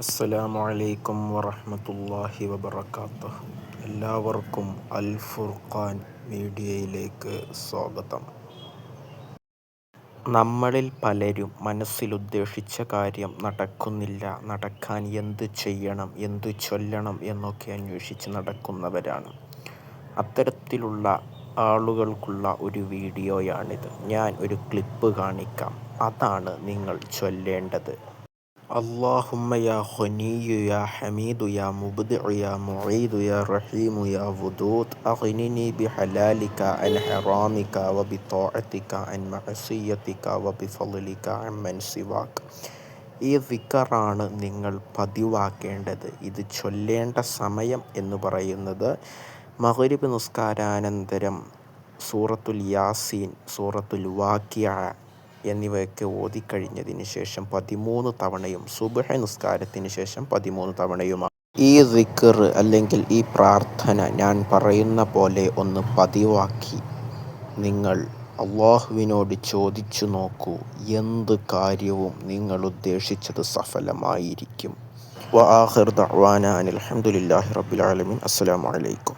അസ്സലാമു അലൈക്കും വറഹ്മത്തുള്ളാഹി വബറകാതുഹു. എല്ലാവർക്കും അൽ ഫുർഖാൻ മീഡിയയിലേക്ക് സ്വാഗതം. നമ്മളിൽ പലരും മനസ്സിലുദ്ദേശിച്ച കാര്യം നടക്കുന്നില്ല, നടക്കാൻ എന്ത് ചെയ്യണം, എന്തു ചൊല്ലണം എന്നൊക്കെ അന്വേഷിച്ച് നടക്കുന്നവരാണ്. അത്തരത്തിലുള്ള ആളുകൾക്കുള്ള ഒരു വീഡിയോയാണിത്. ഞാൻ ഒരു ക്ലിപ്പ് കാണിക്കാം. അതാണ് നിങ്ങൾ ചൊല്ലേണ്ടത്. اللهم يا غني يا حميد يا مبدع يا معيد يا رحيم يا ودود أغنني بحلالك عن حرامك وبطاعتك عن معصيتك وبفضلك عمن سواك. ഈ ദിക്റാണ് നിങ്ങൾ പതിവാക്കേണ്ടത്. ഇത് ചൊല്ലേണ്ട സമയം എന്ന് പറയുന്നത് മഗ്‌രിബ് നിസ്കാരാനന്തരം സൂറത്തുൽ യാസീൻ, സൂറത്തുൽ വാഖിഅ എന്നിവയൊക്കെ ഓതിക്കഴിഞ്ഞതിന് ശേഷം 13 തവണയും സുബ്ഹ് നിസ്കാരത്തിന് ശേഷം 13 തവണയുമാണ്. ഈ ദിക്ർ അല്ലെങ്കിൽ ഈ പ്രാർത്ഥന ഞാൻ പറയുന്ന പോലെ ഒന്ന് പതിവാക്കി നിങ്ങൾ അല്ലാഹുവിനോട് ചോദിച്ചു നോക്കൂ. എന്ത് കാര്യവും നിങ്ങൾ ഉദ്ദേശിച്ചത് സഫലമായിരിക്കും. വആഖിറു ദഅ്വാനാ അനിൽ ഹംദുലില്ലാഹി റബ്ബിൽ ആലമീൻ. അസ്സലാമു അലൈക്കും.